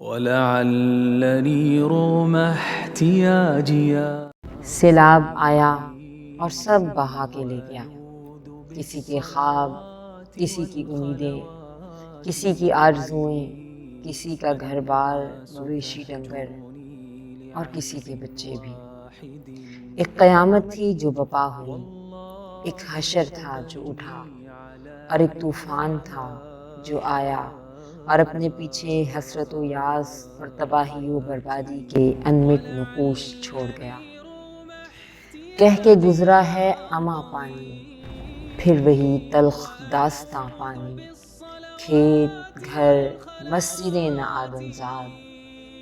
ولعلني رغم احتياجيا. سیلاب آیا اور سب بہا کے لے گیا، کسی کے خواب، کسی کی امیدیں، کسی کی آرزوئیں، کسی کا گھر بار، مویشی ڈنگر اور کسی کے بچے بھی۔ ایک قیامت تھی جو بپا ہوئی، ایک حشر تھا جو اٹھا، اور ایک طوفان تھا جو آیا اور اپنے پیچھے حسرت و یاس اور تباہی و بربادی کے انمٹ نقوش چھوڑ گیا۔ کہہ کے گزرا ہے اما پانی، پھر وہی تلخ داستاں پانی، کھیت گھر مسجدیں نہ آدمزاد،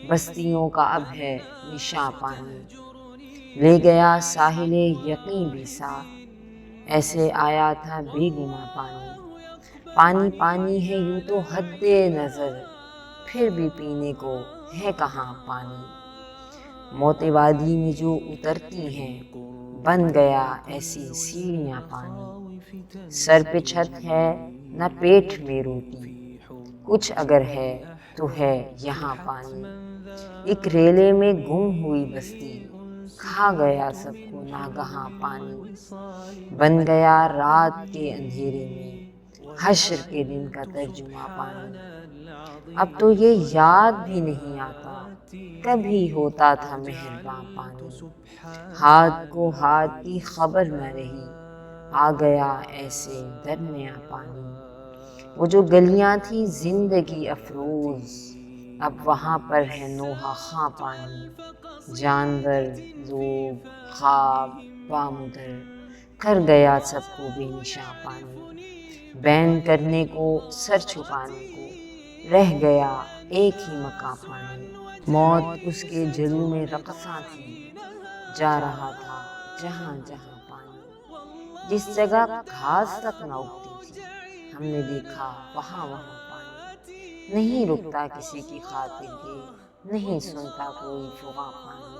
بستیوں کا اب ہے نشاں پانی۔ لے گیا ساحل یقین بھی ساتھ، ایسے آیا تھا بے گناہ پانی۔ پانی پانی ہے یوں تو حد نظر، پھر بھی پینے کو ہے کہاں پانی۔ موت وادی میں جو اترتی ہیں، بن گیا ایسی سیڑھیاں پانی۔ سر پہ چھت ہے نہ پیٹ میں روٹی، کچھ اگر ہے تو ہے یہاں پانی۔ ایک ریلے میں گم ہوئی بستی، کھا گیا سب کو ناگہاں پانی۔ بن گیا رات کے اندھیرے میں حشر کے دن کا ترجمہ پانی۔ اب تو یہ یاد بھی نہیں آتا کبھی ہوتا تھا مہرباں پانی۔ ہاتھ کو ہاتھ کی خبر نہ رہی، آ گیا ایسے درمیاں پانی۔ وہ جو گلیاں تھی زندگی افروز، اب وہاں پر ہے نوحہ خاں پانی۔ جانور لوگ خواب بامدر، کر گیا سب کو بے نشاں پانی۔ بین کرنے کو سر چھپانے کو رہ گیا ایک ہی مکاں پانی۔ موت اس کے جلو میں رقصاں تھی، جا رہا تھا جہاں جہاں پانی۔ جس جگہ گھاس تک نہ اگتی تھی، ہم نے دیکھا وہاں وہاں پانی۔ نہیں رکتا کسی کی خاطر یہ، نہیں سنتا کوئی فغاں پانی۔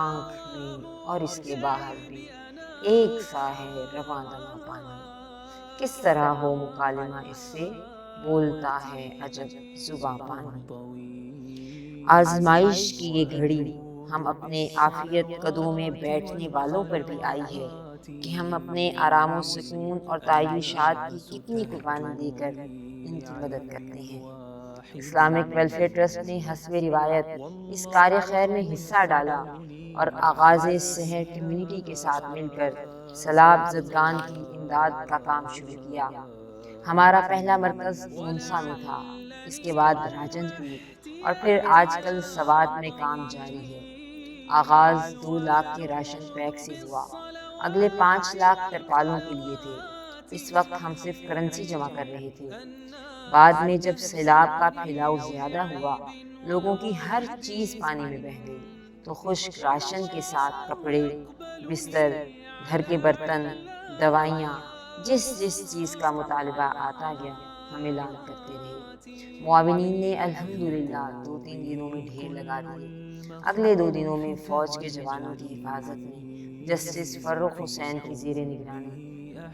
آنکھ میں اور اس کے باہر بھی ایک سا ہے رواں دواں پانی۔ کس طرح ہو مکالمہ اس سے، بولتا ہے عجب زباں پانی۔ آزمائش کی یہ گھڑی ہم اپنے عافیت قدوں میں بیٹھنے والوں پر بھی آئی ہے کہ ہم اپنے آرام و سکون اور تعیشات کی کتنی قربانی دے کر ان کی مدد کرتے ہیں۔ اسلامک ویلفیئر ٹرسٹ نے حسب روایت اس کار خیر میں حصہ ڈالا اور آغاز سحر کمیونٹی کے ساتھ مل کر سیلاب زدگان کی امداد کا کام شروع کیا۔ ہمارا پہلا مرکز اونسا میں تھا، اس کے بعد راجن پور اور پھر آج کل سوات میں کام جاری ہے۔ آغاز 2 لاکھ کے راشن پیک سے ہوا، اگلے 5 لاکھ ترپالوں کے لیے تھے۔ اس وقت ہم صرف کرنسی جمع کر رہے تھے۔ بعد میں جب سیلاب کا پھیلاؤ زیادہ ہوا، لوگوں کی ہر چیز پانی میں بہہ گئی، تو خشک راشن کے ساتھ کپڑے، بستر، گھر کے برتن، دوائیاں، جس چیز کا مطالبہ آتا گیا ہم اعلان کرتے رہے۔ معاونین نے الحمدللہ 2-3 دنوں میں ڈھیر لگا دیے۔ اگلے 2 دنوں میں فوج کے جوانوں کی حفاظت میں جسٹس فرخ حسین کی زیر نگرانی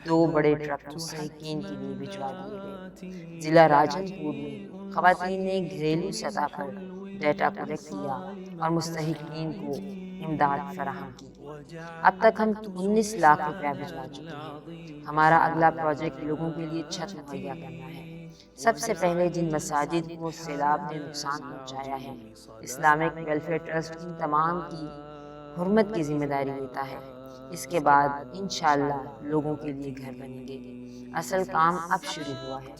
2 بڑے ٹرک مستحقین کے لیے بھجوا دیے گئے۔ ضلع راجن پور میں خواتین نے گھریلو سطح پر ڈیٹا کلیکٹ کیا اور مستحقین کو امداد فراہم کی۔ اب تک ہم 19 لاکھ روپیہ بھجوا چکے ہیں۔ ہمارا اگلا پروجیکٹ لوگوں کے لیے چھت مہیا کرنا ہے۔ سب سے پہلے جن مساجد کو سیلاب نے نقصان پہنچایا ہے، اسلامک ویلفیئر ٹرسٹ ان تمام کی حرمت کی ذمہ داری لیتا ہے۔ اس کے بعد انشاءاللہ لوگوں کے لیے گھر بنیں گے۔ اصل کام اب شروع ہوا ہے۔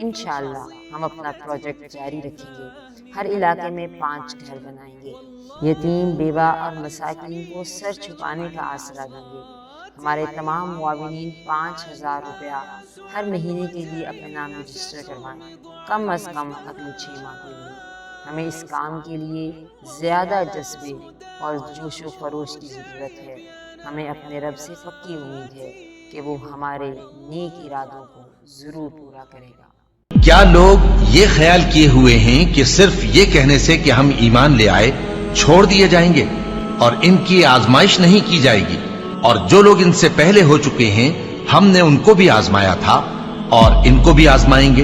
انشاءاللہ ہم اپنا پروجیکٹ جاری رکھیں گے، ہر علاقے میں 5 گھر بنائیں گے، یتیم بیوہ اور مساکین کو سر چھپانے کا آسرا دیں گے۔ ہمارے تمام معاونین 5000 روپیہ ہر مہینے کے لیے اپنے نام رجسٹر کروائیں، کم از کم اگلے 6 ماہ کے لیے۔ ہمیں اس کام کے لیے زیادہ جذبے اور جوش و خروش کی ضرورت ہے۔ ہمیں اپنے رب سے پکی امید ہے کہ وہ ہمارے نیک ارادوں کو ضرور پورا کرے گا۔ کیا لوگ یہ خیال کیے ہوئے ہیں کہ صرف یہ کہنے سے کہ ہم ایمان لے آئے چھوڑ دیے جائیں گے اور ان کی آزمائش نہیں کی جائے گی؟ اور جو لوگ ان سے پہلے ہو چکے ہیں ہم نے ان کو بھی آزمایا تھا اور ان کو بھی آزمائیں گے۔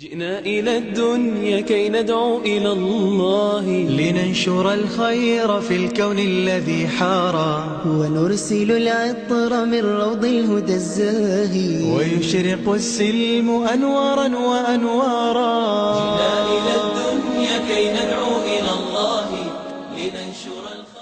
جئنا إلى الدنيا كي ندعو إلى الله لننشر الخير في الكون الذي حارى ونرسل العطر من روض الهدى الزاهي ويشرق السلم أنوارا وأنوارا. جئنا إلى الدنيا كي ندعو إلى الله لننشر الخير